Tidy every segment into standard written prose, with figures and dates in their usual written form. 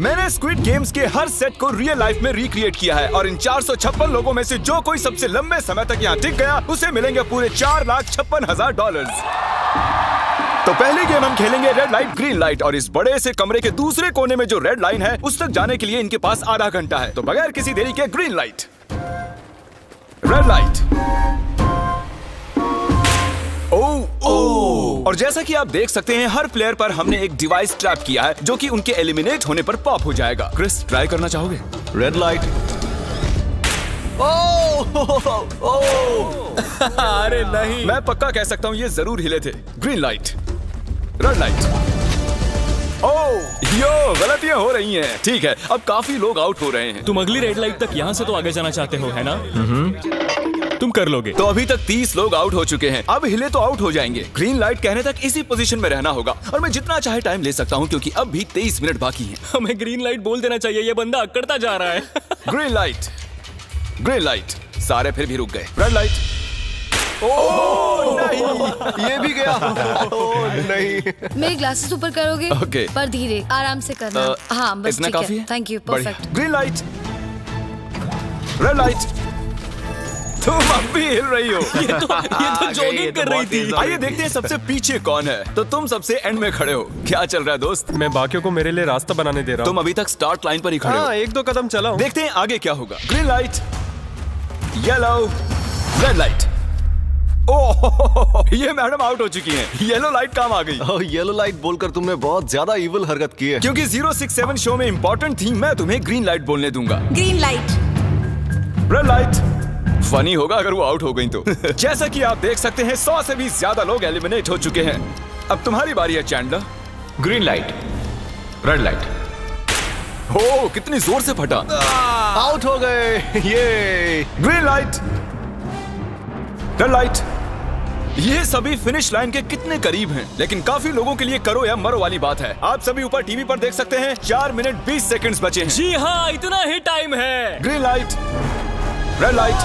मैंने squid games के हर set को रियल लाइफ में रिक्रिएट किया है और इन 456 लोगों में से जो कोई सबसे लंबे समय तक यहाँ टिक गया उसे मिलेंगे पूरे $4,56,000। तो पहली गेम हम खेलेंगे रेड लाइट ग्रीन लाइट और इस बड़े से कमरे के दूसरे कोने में जो रेड लाइन है उस तक जाने के लिए इनके पास आधा घंटा है। तो बगैर किसी देरी के ग्रीन लाइट, रेड लाइट। और जैसा कि आप देख सकते हैं हर प्लेयर पर हमने एक डिवाइस ट्रैप किया है जो कि उनके एलिमिनेट होने पर पॉप हो जाएगा। क्रिस, ट्राई करना चाहोगे? Red light. अरे नहीं, मैं पक्का कह सकता हूँ ये जरूर हिले थे। Green light, red light. Yo, गलतियां हो रही हैं। ठीक है, अब काफी लोग आउट हो रहे हैं। तुम अगली रेड लाइट तक यहाँ से तो आगे जाना चाहते हो, है ना? तुम कर लोगे। तो अभी तक 30 लोग आउट हो चुके हैं। अब हिले तो आउट हो जाएंगे। ग्रीन लाइट कहने तक इसी पोजीशन में रहना होगा और मैं जितना चाहे टाइम ले सकता हूँ क्योंकि अब भी 23 मिनट बाकी हैं। हमें ग्रीन लाइट बोल देना चाहिए, ये बंदा अकड़ता जा रहा है। Green light, green light. सारे फिर भी रुक गए। Red light. नहीं, ये भी गया। नहीं। मेरे ग्लासेस ऊपर करोगे? ओके। पर धीरे, आराम से करना। हाँ, बस इतना ठीक काफी है। है? थैंक यू, बढ़िया। Perfect. Green light, red light. तुम अब भी हिल रही हो। ये तो जॉगिंग कर रही थी। आइए देखते हैं सबसे पीछे कौन है। तो तुम सबसे एंड में खड़े हो। क्या चल रहा है दोस्त? मैं बाकियों को मेरे लिए रास्ता बनाने दे रहा तुम हूँ। अभी तक स्टार्ट लाइन पर ही खड़े हो। हाँ, एक दो कदम चला हूँ। देखते हैं आगे क्या होगा। Green light, yellow, red light. Oh, ये मैडम आउट हो चुकी हैं। येलो लाइट काम आ गई। येलो लाइट बोलकर तुमने बहुत ज्यादा इविल हरकत की है। क्योंकि 067 शो में इंपॉर्टेंट थी, मैं तुम्हें ग्रीन लाइट बोलने दूंगा। Green light. Red light. Funny होगा अगर वो आउट हो गई तो। जैसा कि आप देख सकते हैं 100 से भी ज्यादा लोग एलिमिनेट हो चुके हैं। अब तुम्हारी बारी है Chandler. Green light, red light. हो, कितनी जोर से फटा। आउट हो गए। ये ग्रीन लाइट, रेड लाइट। ये सभी फिनिश लाइन के कितने करीब हैं, लेकिन काफी लोगों के लिए करो या मरो वाली बात है। आप सभी ऊपर टीवी पर देख सकते हैं 4 मिनट 20 सेकंड्स बचे हैं। जी हाँ, इतना ही टाइम है। Green light, red light.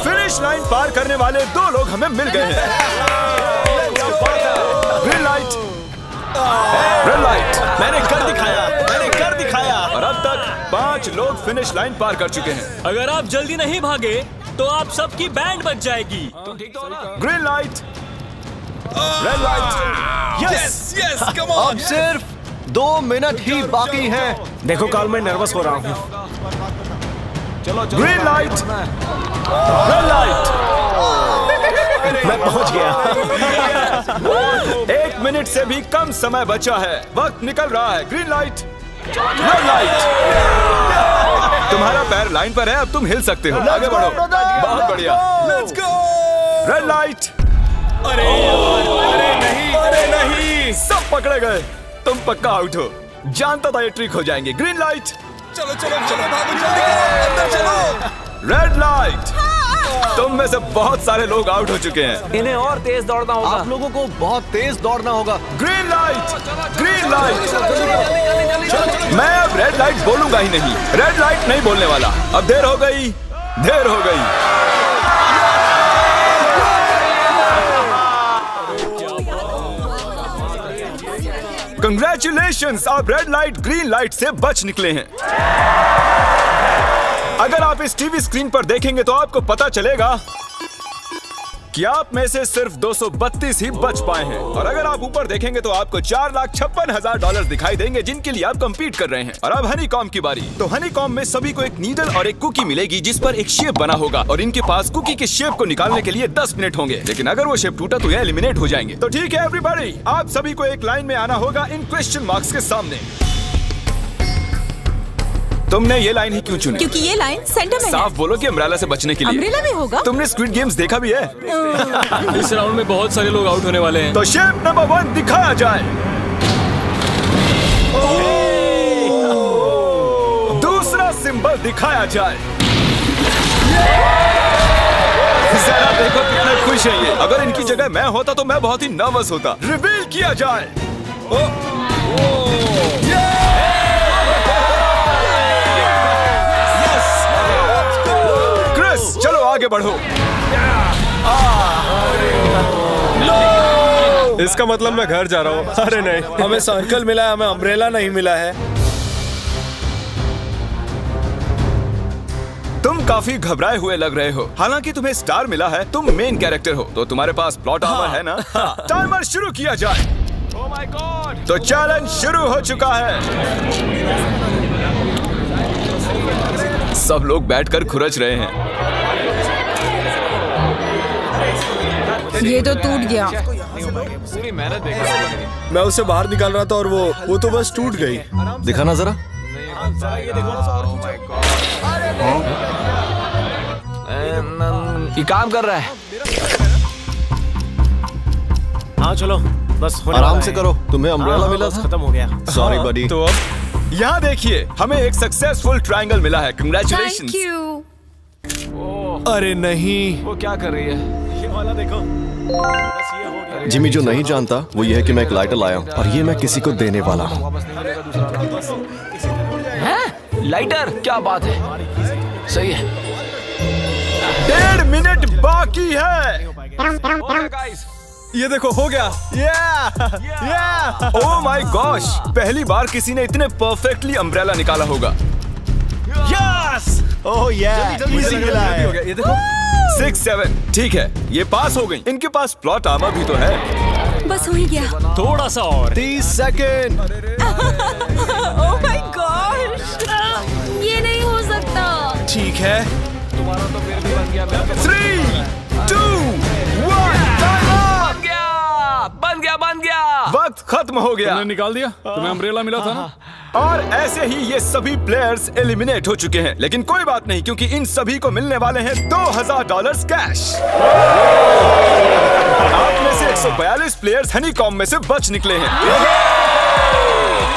Finish line पार करने वाले 2 लोग हमें मिल गए हैं। Green light, red light. मैंने कर दिखाया, मैंने कर दिखाया। और अब तक 5 लोग फिनिश लाइन पार कर चुके हैं। अगर आप जल्दी नहीं भागे तो आप सबकी बैंड बच जाएगी। Green light, red light. Yes yes, come on. अब सिर्फ 2 मिनट ही बाकी हैं। देखो काल, मैं नर्वस हो रहा हूँ। Green light, red light. मैं पहुंच गया। 1 मिनट से भी कम समय बचा है। वक्त निकल रहा है। Green light, red light. तुम्हारा पैर लाइन पर है, अब तुम हिल सकते हो। आगे बढ़ो। बहुत बढ़िया। Let's go. Red light. अरे नहीं, अरे नहीं। सब पकड़े गए। तुम पक्का आउट हो। जानता था ये ट्रिक हो जाएंगे। Green light. चलो चलो चलो, भागो जल्दी, अंदर चलो। Red light. तुम में से बहुत सारे लोग आउट हो चुके हैं। इन्हें और तेज दौड़ना होगा। आप लोगों को बहुत तेज दौड़ना होगा। Green light, green light. मैं अब रेड लाइट बोलूंगा ही नहीं। रेड लाइट नहीं बोलने वाला। अब देर हो गई, देर हो गई। कंग्रेचुलेशंस, आप रेड लाइट ग्रीन लाइट से बच निकले हैं। अगर आप इस टीवी स्क्रीन पर देखेंगे तो आपको पता चलेगा कि आप में से सिर्फ 232 ही बच पाए हैं। और अगर आप ऊपर देखेंगे तो आपको $4,56,000 दिखाई देंगे जिनके लिए आप कंपीट कर रहे हैं। और अब हनीकॉम की बारी। तो हनीकॉम में सभी को एक नीडल और एक कुकी मिलेगी जिस पर एक शेप बना होगा और इनके पास कुकी के शेप को निकालने के लिए 10 मिनट होंगे। लेकिन अगर वो शेप टूटा तो ये एलिमिनेट हो जाएंगे। तो ठीक है एवरीबॉडी, आप सभी को एक लाइन में आना होगा इन क्वेश्चन मार्क्स के सामने। तुमने ये लाइन ही क्यों चुनी? क्योंकि ये लाइन सेंटर में है। साफ बोलो कि अम्ब्रेला से बचने के लिए। अम्ब्रेला में होगा? तुमने स्क्विड गेम्स देखा भी है? इस राउंड में बहुत सारे लोग आउट होने वाले हैं। तो शेप नंबर 1 दिखाया जाए। दूसरा सिंबल दिखाया जाए। जरा देखो कितने खुश हैं ये। अगर इनकी जगह मैं होता तो मैं बहुत ही नर्वस होता। रिवील किया जाए। क्रिस, चलो आगे बढ़ो। इसका मतलब मैं घर जा रहा हूँ। अरे नहीं, हमें सर्कल मिला है, हमें अम्ब्रेला नहीं मिला है। काफी घबराए हुए लग रहे हो। हालांकि तुम्हें स्टार मिला है, तुम मेन कैरेक्टर हो, तो तुम्हारे पास प्लॉट आर्मर है ना? टाइमर शुरू किया जाए। Oh my God! तो चैलेंज शुरू हो चुका है। सब लोग बैठकर खुरच रहे हैं। ये तो टूट गया। पूरी मेहनत बेकार। मैं उसे बाहर निकाल रहा था और वो तो बस टूट गई। दिखाना जरा। ये काम कर रहा है। हाँ चलो, बस होने आराम वाला से है। करो, तुम्हें अम्ब्रेला हाँ, मिला बस था। खत्म हो गया। सॉरी बडी। तो अब यहाँ देखिए, हमें एक सक्सेसफुल ट्रायंगल मिला है। Thank congratulations. यू। अरे नहीं, वो क्या कर रही है? ये वाला देखो, बस ये हो गया। जिमी जो नहीं जानता वो ये है कि मैं एक लाइटर लाया हूँ और ये मैं किसी को देने वाला हूँ। वापस नहीं मिलेगा दूसरा। हैं? लाइटर? क्या बात है? सही है। 1.5 मिनट बाकी है। Okay, guys. ये देखो, हो गया। ओह माय गॉश, पहली बार किसी ने इतने परफेक्टली अम्ब्रेला निकाला होगा। यस! ओह जल्दी इजी लगा, मिला जल्दी है। हो गया। ये देखो, 6-7 ठीक है, ये पास हो गई। इनके पास प्लॉट आर्मर भी तो है। बस हो ही गया। थोड़ा सा और। 30 सेकेंड। Oh my God. ये नहीं हो सकता। ठीक है। तुम्हारा तो फिर भी बन गया। 3, 2, 1 बन गया। वक्त खत्म हो गया। तुमने निकाल दिया? तुम्हें अम्ब्रेला मिला था ना? और ऐसे ही ये सभी प्लेयर्स एलिमिनेट हो चुके हैं। लेकिन कोई बात नहीं, क्योंकि इन सभी को मिलने वाले हैं $2000 कैश। आप में से 142 प्लेयर्स हनीकॉम्ब में से बच निकले हैं।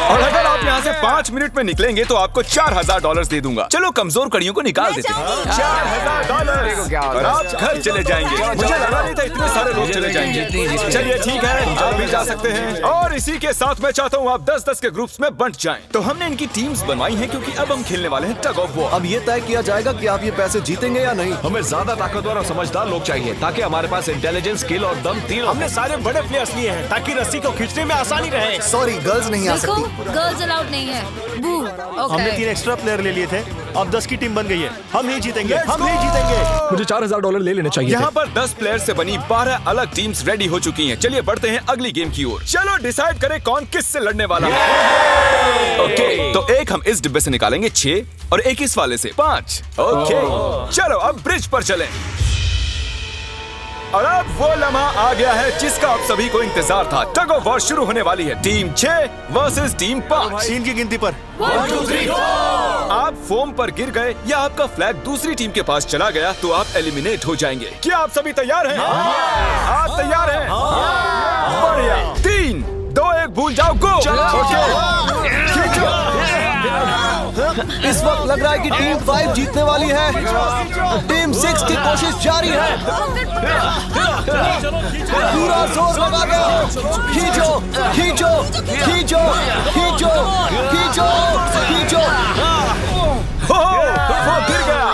और अगर आप यहाँ से 5 मिनट में निकलेंगे तो आपको $4000 दे दूंगा। चलो कमजोर कड़ियों को निकाल देते हैं। $4000 और आप घर चले जाएंगे। मुझे लगा नहीं था इतने सारे लोग चले जाएंगे। चलिए ठीक है, आप भी जा सकते हैं। और इसी के साथ मैं चाहता हूँ आप 10-10 के ग्रुप्स में बंट जाएं। तो हमने इनकी टीम्स बनवाई हैं क्योंकि अब हम खेलने वाले हैं टग ऑफ वॉर। अब ये तय किया जाएगा कि आप ये पैसे जीतेंगे या नहीं। हमें ज्यादा ताकतवर और समझदार लोग चाहिए ताकि हमारे पास इंटेलिजेंस, स्किल और दम तीनों। हमने सारे बड़े प्लेयर्स लिए हैं ताकि रस्सी को खींचने में आसानी रहे। सॉरी, गर्ल्स नहीं आ देखो, सकती। गर्ल्स अलाउड नहीं है। बू। हमने 3 ओके। एक्स्ट्रा प्लेयर ले लिए थे, अब 10 की टीम बन गई है। हम नहीं जीतेंगे, हम नहीं जीतेंगे। मुझे $4000 ले लेने चाहिए यहाँ पर 10 प्लेयर से बनी 12 अलग टीम्स रेडी हो चुकी हैं। चलिए बढ़ते हैं अगली गेम की ओर। चलो डिसाइड करें कौन किस से लड़ने वाला है। ओके, तो एक हम इस डिब्बे से निकालेंगे 6 और एक इस वाले से 5। ओके, चलो अब ब्रिज पर चलें। और अब वो लम्हा आ गया है जिसका आप सभी को इंतजार था। टग ऑफ वॉर शुरू होने वाली है। Team 6 versus team 5। 3 की गिनती पर। 1, 2, 3, 4। आप फोम पर गिर गए या आपका फ्लैग दूसरी टीम के पास चला गया तो आप एलिमिनेट हो जाएंगे। क्या आप सभी तैयार हैं? आप तैयार हैं? बढ़िया। 3, 2, 1 भूल जाओ, गो। इस वक्त लग रहा है कि टीम 5 जीतने वाली है। टीम 6 की कोशिश जारी है। पूरा जोर लगा दो। खींचो, खींचो, खींचो, खींचो, खींचो, खींचो। वो गिर गया।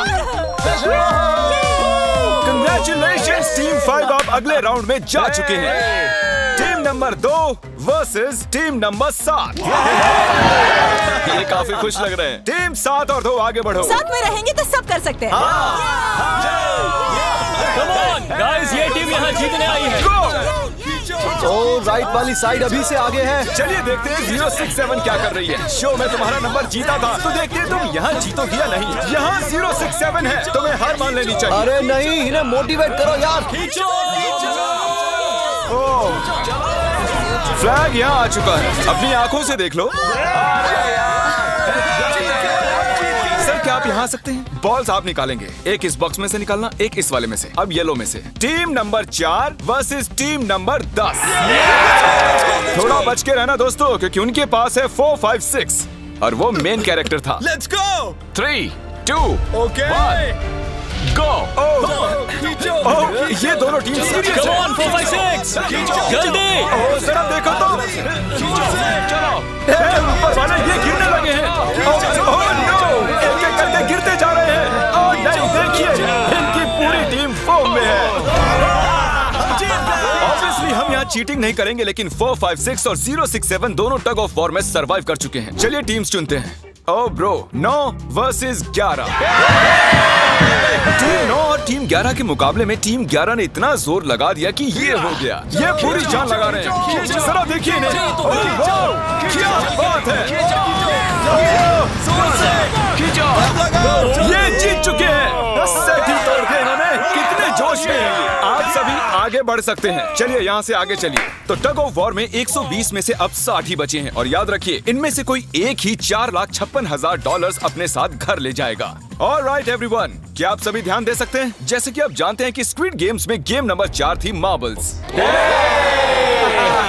कंग्रेचुलेशंस टीम 5, आप अगले राउंड में जा चुके हैं। Team number 2 versus team number 7। ये काफी खुश लग रहे हैं। टीम 7 और 2 आगे बढ़ो। साथ में रहेंगे तो सब कर सकते हैं। कम ऑन गाइस, ये टीम यहाँ जीतने आई है। तो राइट वाली साइड अभी से आगे है। चलिए देखते हैं 067 क्या कर रही है। शो में तुम्हारा नंबर जीता था, तो देखते हैं तुम यहाँ जीतोगी या नहीं। यहाँ 067 है, तुम्हें हार मान लेनी चाहिए। अरे नहीं, इन्हें मोटिवेट करो यार। फ्लैग यहाँ आ चुका है, अपनी आंखों से देख लो। सर क्या आप यहाँ आ सकते हैं? बॉल्स आप निकालेंगे, एक इस बॉक्स में से निकालना, एक इस वाले में से। अब येलो में से। Team number 4 versus team number 10। थोड़ा बच के रहना दोस्तों, क्योंकि उनके पास है 4, 5, 6 और वो मेन कैरेक्टर था। Let's go. 3, 2, ओके। 1 गो। ये दोनों टीम सीरियस कम है। ऑन 4, 5, 6 जल्दी। जरा देखो तो। चलो ऊपर वाले ये गिरने लगे हैं। ओह नो, एक-एक करके गिरते जा रहे हैं। ओह नहीं, देखिए इनकी पूरी टीम फॉर्म में है। ऑब्वियसली हम यहाँ चीटिंग नहीं करेंगे, लेकिन 4, 5, 6 और 067 दोनों टग ऑफ वॉर में सरवाइव कर चुके हैं। चलिए टीम्स चुनते हैं। ओ ब्रो, 9 वर्सेस 11। टीम 9 और टीम 11 के मुकाबले में टीम 11 ने इतना जोर लगा दिया कि ये हो गया। ये पूरी जान लगा रहे हैं। जरा देखिए इन्हें। ओह, वाह, क्या बात है। ये जीत चुके हैं। सेट ही तोड़ दिए इन्होंने। कितने जोश में हैं ये। आप सभी आगे बढ़ सकते हैं। चलिए यहाँ से आगे चलिए। तो टग ऑफ वॉर में 120 में से अब 60 ही बचे हैं और याद रखिए इनमें से कोई एक ही $4,56,000 अपने साथ घर ले जाएगा। ऑलराइट एवरीवन, क्या आप सभी ध्यान दे सकते हैं? जैसे कि आप जानते हैं कि स्क्विड गेम्स में गेम नंबर 4 थी मार्बल्स।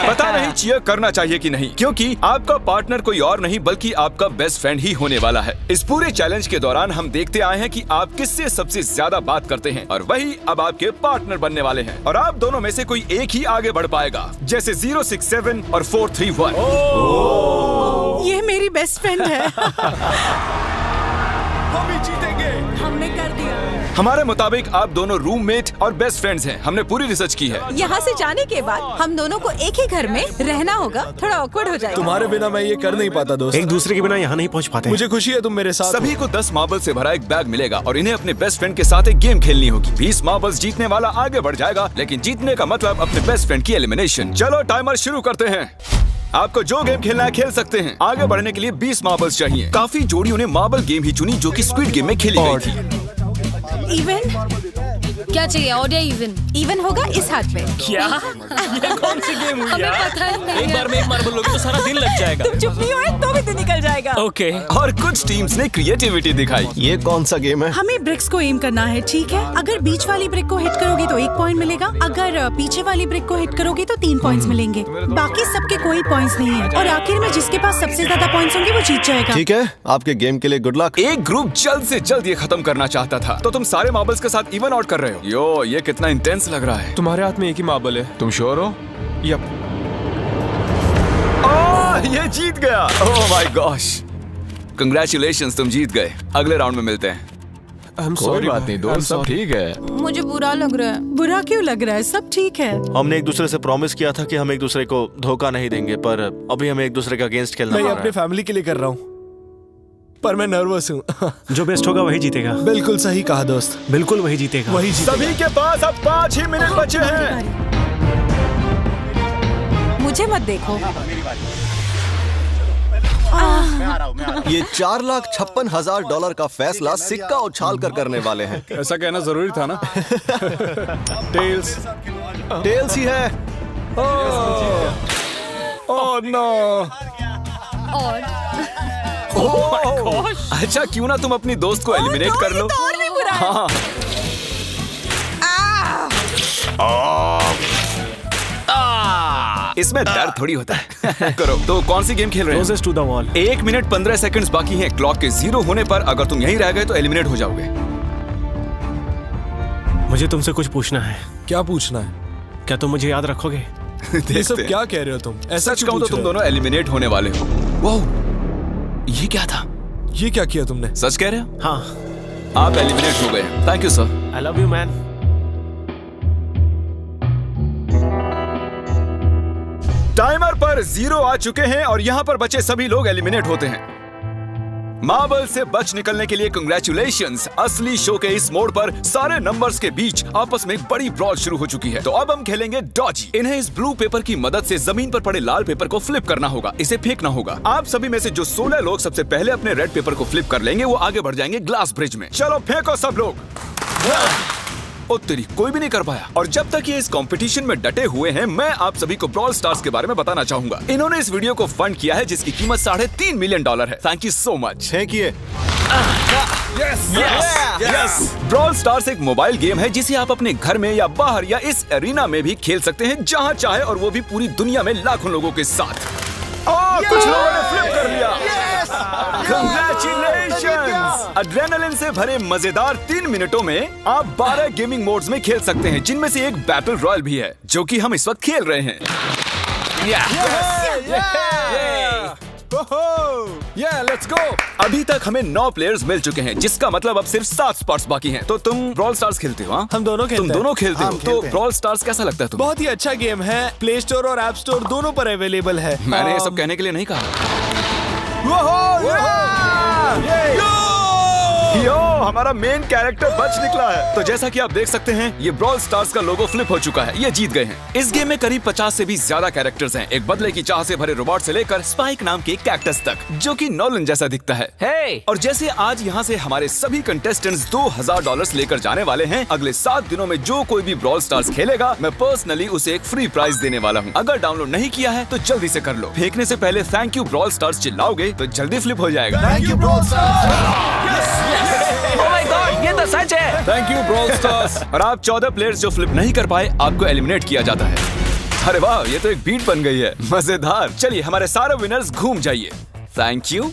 पता नहीं चीयर करना चाहिए कि नहीं, क्योंकि आपका पार्टनर कोई और नहीं बल्कि आपका बेस्ट फ्रेंड ही होने वाला है। इस पूरे चैलेंज के दौरान हम देखते आए हैं कि आप किससे सबसे ज्यादा बात करते हैं और वही अब आपके पार्टनर बनने वाले हैं और आप दोनों में से कोई एक ही आगे बढ़ पाएगा, जैसे 067 और 431। ये मेरी बेस्ट फ्रेंड है। हम ही जीतेंगे। हमने कर दिया। हमारे मुताबिक आप दोनों रूममेट और बेस्ट फ्रेंड्स हैं। हमने पूरी रिसर्च की है। यहाँ से जाने के बाद हम दोनों को एक ही घर में रहना होगा। थोड़ा ऑकवर्ड हो जाएगा। तुम्हारे बिना मैं ये कर नहीं पाता दोस्त। एक दूसरे के बिना यहाँ नहीं पहुँच पाते। मुझे खुशी है तुम मेरे साथ सभी को 10 मार्बल से भरा एक बैग मिलेगा और इन्हें अपने बेस्ट फ्रेंड के साथ एक गेम खेलनी होगी। 20 मार्बल्स जीतने वाला आगे बढ़ जाएगा, लेकिन जीतने का मतलब अपने बेस्ट फ्रेंड की एलिमिनेशन। चलो टाइमर शुरू करते हैं। आपको जो गेम खेलना है खेल सकते हैं। आगे बढ़ने के लिए 20 मार्बल्स चाहिए। काफी जोड़ियों ने मार्बल गेम ही चुनी जो कि स्क्विड गेम में खेली गई थी। इवन क्या चाहिए? ऑड या इवन? इवन होगा इस हाथ पे। क्या? ये कौन सी गेम हुई हमें यार? पता ही नहीं एक है। बार में एक मार्बल लोगे तो सारा दिन लग जाएगा। तुम चुप नहीं हुए तो भी दिन निकल जाएगा। ओके। और कुछ टीम्स ने क्रिएटिविटी दिखाई। ये कौन सा गेम है? हमें ब्रिक्स को एम करना है, ठीक है? अगर बीच वाली ब्रिक को हिट करोगे तो 1 पॉइंट मिलेगा। अगर पीछे वाली ब्रिक को हिट करोगे तो 3 पॉइंट्स मिलेंगे। बाकी सबके कोई पॉइंट्स नहीं है और आखिर में जिसके पास सबसे ज्यादा पॉइंट्स होंगे वो जीत जाएगा। ठीक है, आपके गेम के लिए गुड लक। एक ग्रुप जल्द से जल्द ये खत्म करना चाहता था, तो तुम सारे मार्बल्स के साथ इवन आउट कर रहे हो। यो, ये कितना इंटेंस लग रहा है। तुम्हारे हाथ में एक ही मार्बल है। तुम श्योर हो? यप। ये जीत गया। ओह माय गॉश, कंग्रेचुलेशंस, तुम जीत गए। अगले राउंड में मिलते हैं। कोई बात नहीं दोस्त, सब ठीक है। मुझे बुरा लग रहा है। बुरा क्यों लग रहा है? सब ठीक है। हमने एक दूसरे से प्रॉमिस किया था कि हम एक दूसरे को धोखा नहीं देंगे, पर अभी हमें एक दूसरे का अगेंस्ट खेलना मैं पड़ ये रहा अपने है। फैमिली के लिए कर रहा हूँ, पर मैं नर्वस हूँ। जो बेस्ट होगा वही जीतेगा। बिल्कुल सही कहा दोस्त, बिल्कुल वही जीतेगा। वही जीतेगा। सभी के पास अब 5 ही मिनट बचे हैं। मुझे मत देखो। ये $4,56,000 का फैसला सिक्का उछाल कर करने वाले हैं। ऐसा कहना जरूरी था ना। टेल्स ही है। Oh no. और अच्छा, क्यों ना तुम अपनी दोस्त को एलिमिनेट कर लो। और भी बुरा है। हाँ। इसमें दर्द थोड़ी होता है। करो। तो कौन सी गेम खेल रहे हैं? To the wall. 1 minute 15 seconds बाकी हैं। क्लॉक के 0 होने पर अगर तुम यहीं रह गए तो एलिमिनेट हो जाओगे। मुझे तुमसे कुछ पूछना है। क्या पूछना है? क्या तुम मुझे याद रखोगे? ये सब देखते हैं। क्या कह रहे हो तुम? ऐसा सच क्यों कहूं तो पूछ तुम रहे हो? दोनों एलिमिनेट होने वाले हो। वाह, ये क्या था? ये क्या किया तुमने? सच कह रहे हो? हाँ। आप एलिमिनेट हो गए। Thank you sir. I love you man. Timer पर 0 आ चुके हैं और यहाँ पर बचे सभी लोग एलिमिनेट होते हैं। मार्बल से बच निकलने के लिए कंग्रेचुलेशंस। असली शो के इस मोड़ पर सारे नंबर्स के बीच आपस में एक बड़ी ब्रॉल शुरू हो चुकी है। तो अब हम खेलेंगे डॉजी। इन्हें इस ब्लू पेपर की मदद से जमीन पर पड़े लाल पेपर को फ्लिप करना होगा, इसे फेंकना होगा। आप सभी में से जो 16 लोग सबसे पहले अपने रेड पेपर को फ्लिप कर लेंगे वो आगे बढ़ जाएंगे ग्लास ब्रिज में। चलो फेंको सब लोग। ओ तेरी, कोई भी नहीं कर पाया। और जब तक ये इस कंपटीशन में डटे हुए हैं, मैं आप सभी को ब्रॉल स्टार्स के बारे में बताना चाहूंगा। इन्होंने इस वीडियो को फंड किया है जिसकी कीमत $3.5 मिलियन है। Thank you so much. फेंकिए। ब्रॉल स्टार्स एक मोबाइल गेम है जिसे आप अपने घर में या बाहर या इस एरिना में भी खेल सकते हैं, जहां चाहे, और वो भी पूरी दुनिया में लाखों लोगों के साथ। कुछ लोगों ने फ्लिप कर लिया। Congratulations! एड्रेनलिन से भरे मजेदार 3 मिनटों में आप 12 गेमिंग मोड्स में खेल सकते हैं, जिनमें से एक बैटल रॉयल भी है, जो कि हम इस वक्त खेल रहे हैं। Let's go. अभी तक हमें 9 प्लेयर्स मिल चुके हैं, जिसका मतलब अब सिर्फ 7 स्पॉट्स बाकी हैं। तो तुम ब्रॉल स्टार्स खेलते हो? हाँ, हम दोनों खेलते तुम हैं। दोनों खेलते हो। हम तो खेलते हैं। ब्रॉल स्टार्स कैसा लगता है तुम्हें? बहुत ही अच्छा गेम है। प्ले स्टोर और ऐप स्टोर दोनों पर अवेलेबल है। मैंने ये सब कहने के लिए नहीं कहा। यो, हमारा मेन कैरेक्टर बच निकला है। तो जैसा कि आप देख सकते हैं, ये ब्रॉल स्टार्स का लोगो फ्लिप हो चुका है। ये जीत गए हैं। इस गेम में करीब 50 से भी ज्यादा कैरेक्टर्स हैं। एक बदले की चाह से भरे रोबोट से लेकर स्पाइक नाम के कैक्टस तक, जो कि नॉलन जैसा दिखता है। हे और जैसे आज यहाँ से हमारे सभी कंटेस्टेंट्स $2000 लेकर जाने वाले हैं, अगले 7 दिनों में जो कोई भी ब्रॉल स्टार्स खेलेगा, मैं पर्सनली उसे एक फ्री प्राइज देने वाला हूँ। अगर डाउनलोड नहीं किया है तो जल्दी से कर लो। फेंकने से पहले थैंक यू ब्रॉल स्टार्स चिल्लाओगे तो जल्दी फ्लिप हो जाएगा। Thank you bro. Oh my God, ये तो सच है। Thank you brawl stars. और आप 14 प्लेयर्स जो फ्लिप नहीं कर पाए, आपको एलिमिनेट किया जाता है। अरे वाह, ये तो एक बीट बन गई है, मजेदार। चलिए हमारे सारे विनर्स घूम जाइए। Thank you.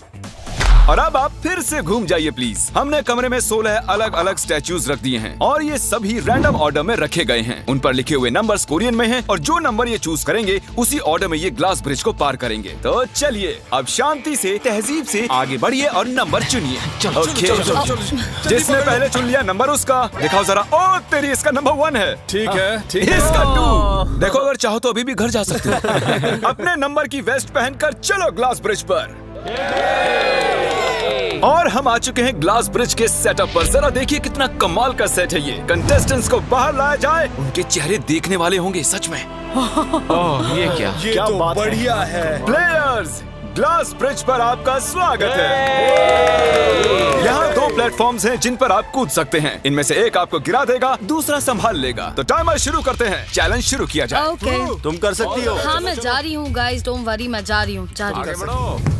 और अब आप फिर से घूम जाइए प्लीज। हमने कमरे में 16 अलग अलग स्टैचूज रख दिए हैं और ये सभी रैंडम ऑर्डर में रखे गए हैं। उन पर लिखे हुए नंबर्स कोरियन में हैं और जो नंबर ये चूज करेंगे उसी ऑर्डर में ये ग्लास ब्रिज को पार करेंगे। तो चलिए अब शांति से, तहजीब से आगे बढ़िए और नंबर चुनिए। ओके, जिसने पहले चुन लिया नंबर उसका दिखाओ जरा। ओ तेरी, इसका नंबर 1 है। ठीक है, ठीक है। इसका 2। देखो, अगर चाहो तो अभी भी घर जा सकते हो। अपने नंबर की वेस्ट पहनकर चलो ग्लास ब्रिज पर। और हम आ चुके हैं ग्लास ब्रिज के सेटअप पर। जरा देखिए कितना कमाल का सेट है ये। कंटेस्टेंट्स को बाहर लाया जाए, उनके चेहरे देखने वाले होंगे सच में। ये क्या? ये तो बढ़िया है। प्लेयर्स, ग्लास ब्रिज पर आपका स्वागत है। यहाँ 2 प्लेटफॉर्म्स हैं जिन पर आप कूद सकते हैं। इनमें से एक आपको गिरा देगा, दूसरा संभाल लेगा। तो टाइमर शुरू करते हैं। चैलेंज शुरू किया जाए। ओके। तुम कर सकती हो। हाँ, मैं जा रही हूँ गाइस, डोंट वरी, मैं जा रही हूँ, जा रही हूँ।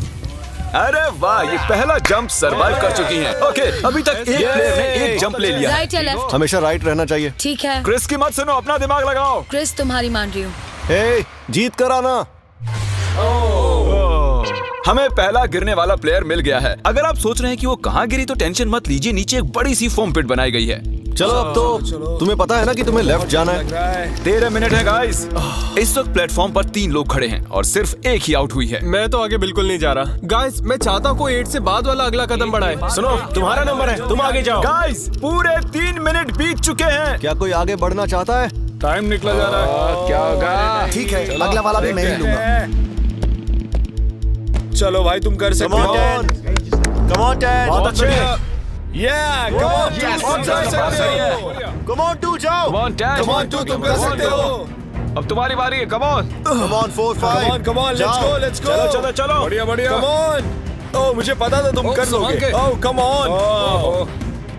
अरे वाह, ये पहला जंप सरवाइव कर चुकी हैं। ओके, अभी तक एक प्लेयर ने एक जंप ले लिया है। राइट या लेफ्ट? हमेशा राइट रहना चाहिए। ठीक है क्रिस की मत सुनो, अपना दिमाग लगाओ। क्रिस, तुम्हारी मान रही हूँ। हे, जीत कर आना। हमें पहला गिरने वाला प्लेयर मिल गया है। अगर आप सोच रहे हैं कि वो कहाँ गिरी तो टेंशन मत लीजिए, नीचे एक बड़ी सी फोम पिट बनाई गई है। चलो अब तो तुम्हें पता है ना कि तुम्हें लेफ्ट जाना है। 13 मिनट है गाइस। इस वक्त प्लेटफॉर्म पर 3 लोग खड़े हैं और सिर्फ एक ही आउट हुई है। मैं तो आगे बिल्कुल नहीं जा रहा। गाइस, मैं चाहता हूँ कोई 8 से बाद वाला अगला कदम बढ़ाए। सुनो, तुम्हारा नंबर है, तुम आगे जाओ। गाइस, पूरे 3 मिनट बीत चुके हैं। क्या कोई आगे बढ़ना चाहता है? टाइम निकला जा रहा है। क्या होगा? ठीक है, अगला वाला भी मैं ही लूंगा। चलो भाई, तुम कर सकते हो। Come on 10। बहुत अच्छे। Yeah, come on, Yes, तुम कर सकते हो। Come on 2, जाओ। Come on, Dad. Come on 2, तुम कर सकते हो। अब तुम्हारी बारी है, come on. Come on 4, 5। Come on, let's go, let's go। चलो चलो चलो। बढ़िया बढ़िया। Come on। ओह, मुझे पता था तुम कर संभाल लोगे। के। ओह, come on।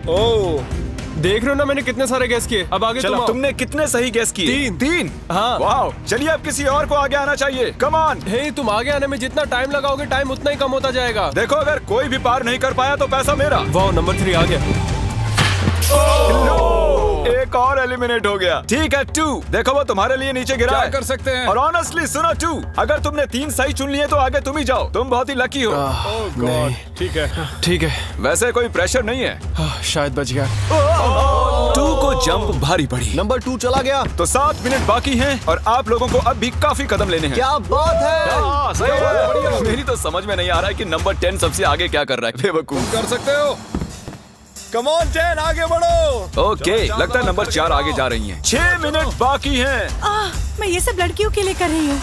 ओह, देख रहे हो ना, मैंने कितने सारे गैस किए। अब आगे चलो, तुम आओ। तुमने कितने सही गेस किए? 3। हाँ। वाह, चलिए अब किसी और को आगे आना चाहिए। Come on. हे, तुम आगे आने में जितना टाइम लगाओगे, टाइम उतना ही कम होता जाएगा। देखो, अगर कोई भी पार नहीं कर पाया तो पैसा मेरा। वाह, नंबर 3 आ गया। एक और एलिमिनेट हो गया। ठीक है 2, देखो वो तुम्हारे लिए नीचे गिरा क्या है। कर सकते हैं? और ऑनेस्टली सुनो 2, अगर तुमने 3 सही चुन लिए तो आगे तुम ही जाओ। तुम बहुत ही लकी हो। नहीं, ठीक है, ठीक है। वैसे कोई प्रेशर नहीं है। शायद बच गया। 2 को जंप भारी पड़ी। नंबर 2 चला गया। तो 7 मिनट बाकी हैं और आप लोगों को अब भी काफी कदम लेने हैं। क्या बात है। हाँ, सही है। मेरी तो समझ में नहीं आ रहा है कि नंबर 10 सबसे आगे क्या कर रहा है। बेवकूफ। कर सकते हो। come on 10, आगे बढ़ो। ओके, लगता है नंबर 4 आगे जा रही हैं। 6 मिनट बाकी हैं। मैं ये सब लड़कियों के लिए कर रही हूँ।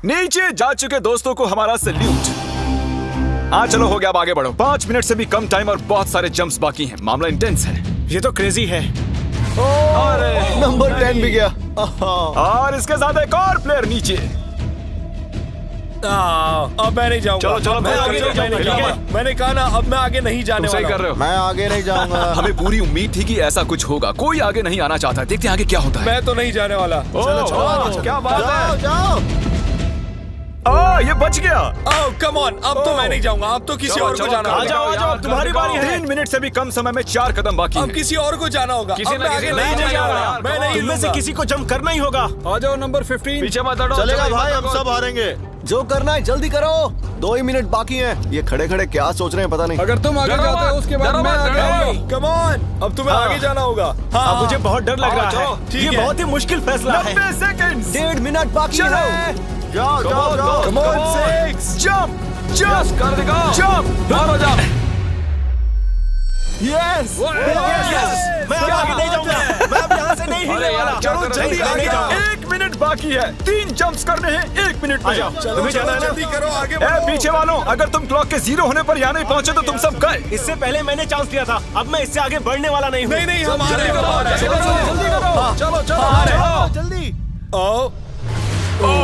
नीचे जा चुके दोस्तों को हमारा सैल्यूट। चलो हो गया, अब आगे बढ़ो। 5 मिनट से भी कम टाइम और बहुत सारे जंप्स बाकी हैं। मामला इंटेंस है। ये तो क्रेजी है। नंबर 10 भी गया। और इसके साथ एक और प्लेयर नीचे। अब मैं नहीं जाऊंगा। चलो, चलो, मैं आगे नहीं जाऊंगा। मैंने कहा ना, अब मैं आगे नहीं जाने सही वाला कर रहे हो। मैं आगे नहीं जाऊंगा। हमें पूरी उम्मीद थी कि ऐसा कुछ होगा। कोई आगे नहीं आना चाहता। देखते हैं आगे क्या होता है। मैं तो नहीं जाने वाला। चलो, क्या बात है। जाओ। ये बच गया। ओह, कम ऑन, अब तो मैं नहीं जाऊंगा। अब तो किसी और को जाना होगा। आ जाओ, अब तुम्हारी बारी है। 3 मिनट से भी कम समय में 4 कदम बाकी अब हैं। किसी और को जाना होगा। किसी अब ना मैं किसी आगे को नहीं जाना जाने होगा। वाला। मैं नहीं तुम में से किसी को जंप करना ही होगा। आ जाओ नंबर 15। पीछे मत हटो। चलेगा भाई, हम सब हारेंगे। जो करना है जल्दी करो। 2 ही मिनट बाकी हैं। ये खड़े खड़े क्या सोच रहे हैं पता नहीं। अगर तुम आगे डरो जाते हो मत, उसके बाद डरो मैं मत, आगे डरो। आऊंगा। कम ऑन, अब तुम्हें आगे जाना होगा। हाँ, मुझे बहुत डर लग रहा है। ये बहुत ही मुश्किल फैसला 90 सेकंड्स। 1.5 मिनट बाकी चलो। है। जाओ जाओ जाओ। Come on, 6 जंप Yes, कर दिखाओ। जंप। मारो जंप। यस मैं अब आगे नहीं जाऊंगा। मैं अब यहाँ से नहीं अरे हिलने यार, वाला। क्या कर रहे हो? जल्दी नहीं आगे जाओ। 1 मिनट बाकी है। 3 जंप्स करने हैं 1 मिनट में। तुम्हें जाना है ना? जल्दी करो, आगे बढ़ो। पीछे वालों, अगर तुम क्लॉक के 0 होने पर यहाँ नहीं पहुँचे तो तुम सब गए। इससे पहले मैंने चांस लिया था, अब मैं इससे आगे बढ़ने वाला नहीं हूँ। नहीं हम आ रहे हैं। चलो जल्दी। चलो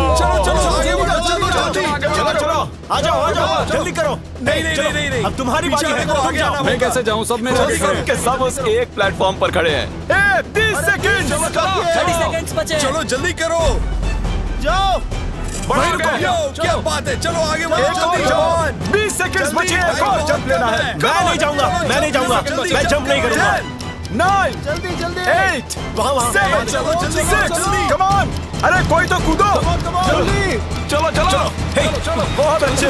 आ जाओ जल्दी करो। नहीं अब तुम्हारी बारी है। आगे आना। मैं कैसे जाऊँ? सब मेरे आगे खड़े हैं। सबके सब उस एक प्लेटफॉर्म पर खड़े हैं। 30 सेकंड। 30 सेकंड्स बचे। चलो जल्दी करो। जाओ। क्या बात है, चलो आगे बढ़ो जल्दी। 20 सेकंड बचे हैं, एक और जंप लेना है। मैं नहीं जाऊंगा, मैं जंप नहीं करूंगा। 9 जल्दी 8 वहाँ 7 चलो, जल्दी, 6 जल्दी। Come on. अरे कोई तो कूदो। चलो बहुत अच्छे।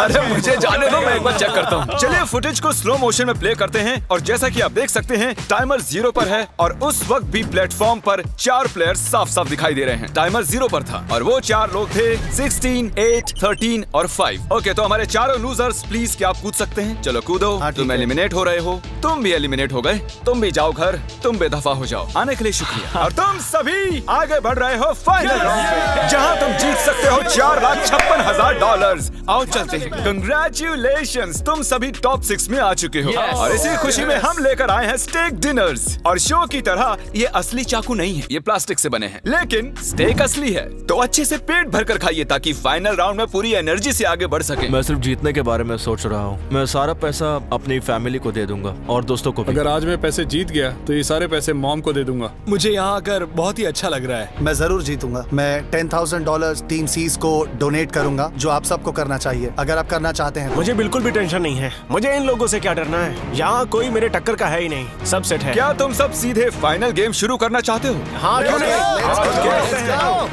अरे मुझे जाने दो, मैं एक बार चेक करता हूँ। चलिए फुटेज को स्लो मोशन में प्ले करते हैं और जैसा कि आप देख सकते हैं टाइमर 0 पर है और उस वक्त भी प्लेटफॉर्म पर 4 प्लेयर्स साफ साफ दिखाई दे रहे हैं। टाइमर 0 पर था और वो 4 लोग थे 16, 8, 13 और 5। ओके, तो हमारे चारों लूजर्स प्लीज क्या आप कूद सकते हैं? चलो कूदो। तुम एलिमिनेट हो रहे हो, तुम भी एलिमिनेट हो गए, तुम भी जाओ घर, तुम बेदफा हो जाओ। आने के लिए शुक्रिया। और तुम सभी आगे बढ़ रहे हो फाइनल राउंड पे, जहां तुम जीत सकते हो $4,56,000। आओ चलते हैं। कंग्रेचुलेशंस, तुम सभी टॉप 6 में आ चुके हो। और इसी खुशी में हम लेकर आए हैं स्टेक डिनर्स। और शो की तरह ये असली चाकू नहीं है, ये प्लास्टिक से बने हैं, लेकिन स्टेक असली है। तो अच्छे से पेट भर कर खाइए ताकि फाइनल राउंड में पूरी एनर्जी से आगे बढ़ सके। मैं सिर्फ जीतने के बारे में सोच रहा हूँ। मैं सारा पैसा अपनी फैमिली को दे दूंगा और दोस्तों को भी। अगर आज मैं पैसे जीत गया तो ये सारे पैसे मॉम को दे दूंगा। मुझे यहाँ आकर बहुत ही अच्छा लग रहा है। मैं जरूर जीतूंगा। मैं $10,000 टीम सीज को डोनेट करूंगा, जो आप सबको करना चाहिए अगर आप करना चाहते हैं। मुझे बिल्कुल भी टेंशन नहीं है। मुझे इन लोगों से क्या डरना है, यहाँ कोई मेरे टक्कर का है ही नहीं, सब सेट है। क्या तुम सब सीधे फाइनल गेम शुरू करना चाहते हो? हाँ क्यों नहीं?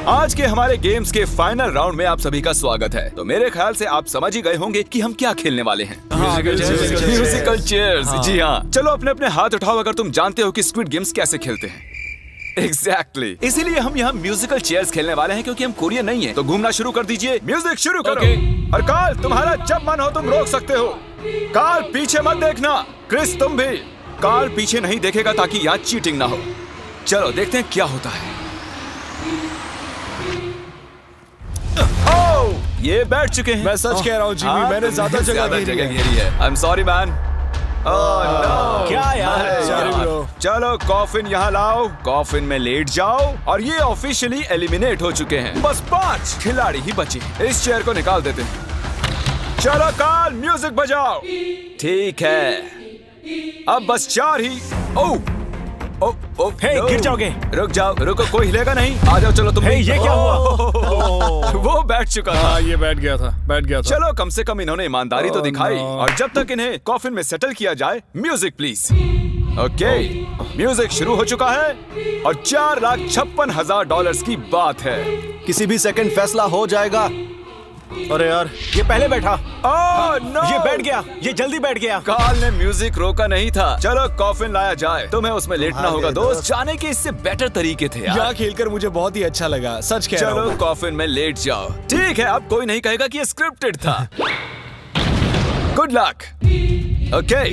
आज के हमारे गेम्स के फाइनल राउंड में आप सभी का स्वागत है। तो मेरे ख्याल से आप समझ ही गए होंगे कि हम क्या खेलने वाले हैं। Musical chairs. जी हाँ, चलो अपने अपने हाथ उठाओ अगर तुम जानते हो कि स्क्विड गेम्स कैसे खेलते हैं। एग्जैक्टली, इसीलिए हम यहाँ म्यूजिकल चेयर्स खेलने वाले हैं क्योंकि हम कोरियन नहीं हैं। तो घूमना शुरू कर दीजिए, म्यूजिक शुरू करो। और कार्ल, तुम्हारा जब मन हो तुम रोक सकते हो। कार्ल पीछे मत देखना। क्रिस तुम भी। कार्ल पीछे नहीं देखेगा ताकि यहाँ चीटिंग ना हो। चलो देखते हैं क्या होता है। ओह, ये बैठ चुके हैं। मैं सच कह रहा हूँ जिमी, मैंने ज्यादा जगह घेरी है। I am sorry man. क्या यार? चलो कॉफिन यहाँ लाओ, कॉफिन में लेट जाओ। और ये ऑफिशियली एलिमिनेट हो चुके हैं। बस 5 खिलाड़ी ही बचे हैं। इस चेयर को निकाल देते हैं। चलो कार्ल, म्यूजिक बजाओ। ठीक है, अब बस 4 ही। ओह हे, गिर जाओगे। रुक जाओ, रुको, कोई हिलेगा नहीं। आ जाओ, चलो तुम। ये क्या हुआ? वो बैठ चुका था। ये बैठ गया था। चलो कम से कम इन्होंने ईमानदारी तो दिखाई। और जब तक इन्हें कॉफिन में सेटल किया जाए, म्यूजिक प्लीज। ओके, म्यूजिक शुरू हो चुका है और $4,56,000 की बात है। किसी भी सेकंड फैसला हो जाएगा। अरे यार, ये पहले बैठा। नो, ये बैठ गया, ये जल्दी बैठ गया। कार्ल ने म्यूजिक रोका नहीं था। चलो कॉफिन लाया जाए, तुम्हें उसमें लेटना होगा दोस्त। जाने के इससे बेटर तरीके थे यार। यहाँ खेलकर मुझे बहुत ही अच्छा लगा, सच कह रहा हूँ। चलो कॉफिन में लेट जाओ। ठीक है, अब कोई नहीं कहेगा कि ये स्क्रिप्टेड था। Good luck. ओके,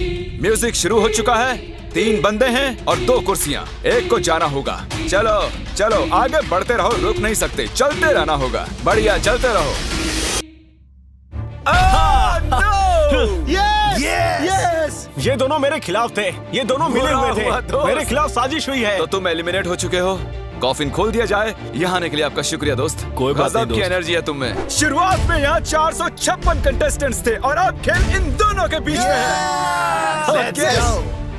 म्यूजिक शुरू हो चुका है। 3 बंदे हैं और 2 कुर्सियां। एक को जाना होगा। चलो चलो आगे बढ़ते रहो, रुक नहीं सकते, चलते रहना होगा। बढ़िया, चलते रहो। यस! ये दोनों मेरे खिलाफ थे, ये दोनों मिले हुए थे। मेरे खिलाफ साजिश हुई है। तो तुम एलिमिनेट हो चुके हो। कॉफिन खोल दिया जाए। यहाँ आने के लिए आपका शुक्रिया दोस्त। कोई बात नहीं गजब की दोस्त। एनर्जी है तुम में। शुरुआत में यहाँ 456 कंटेस्टेंट्स थे और अब खेल इन दोनों के बीच में है। Okay,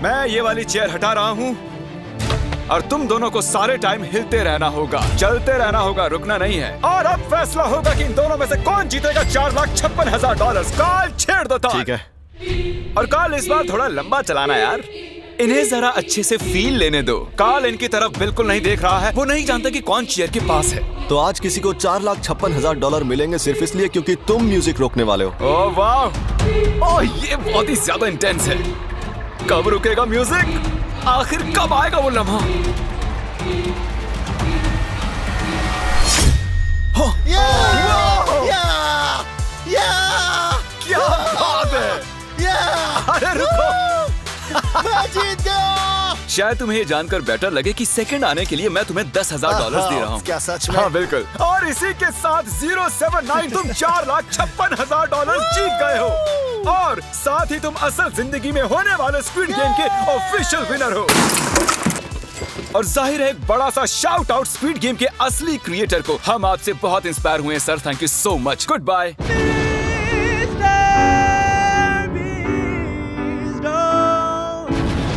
मैं ये वाली चेयर हटा रहा हूँ और तुम दोनों को सारे टाइम हिलते रहना होगा, चलते रहना होगा, रुकना नहीं है। और अब फैसला होगा कि इन दोनों में से कौन जीतेगा $4,56,000। कार्ल छेड़ दो। ठीक है। और कार्ल इस बार थोड़ा लंबा चलाना यार, इन्हें जरा अच्छे से फील लेने दो। कार्ल इनकी तरफ बिल्कुल नहीं देख रहा है, वो नहीं जानता कि कौन चेयर के पास है। तो आज किसी को $4,56,000 मिलेंगे सिर्फ इसलिए क्योंकि तुम म्यूजिक रोकने वाले हो। ओह वाह, ओह ये बहुत ही ज्यादा इंटेंस है। कब रुकेगा म्यूजिक? आखिर कब आएगा वो लम्हा? क्या बात है? अरे रुको, मैं जीत गया। शायद तुम्हें ये जानकर बेटर लगे कि सेकंड आने के लिए मैं तुम्हें $10,000 दे रहा हूँ। क्या सच में? हाँ बिल्कुल। और इसी के साथ 079 तुम $4,56,000 जीत गए हो और साथ ही तुम असल जिंदगी में होने वाले स्क्विड गेम के ऑफिशियल विनर हो। और जाहिर है एक बड़ा सा शाउट आउट स्क्विड गेम के असली क्रिएटर को। हम आपसे बहुत इंस्पायर हुए हैं sir, thank you so much. Good bye.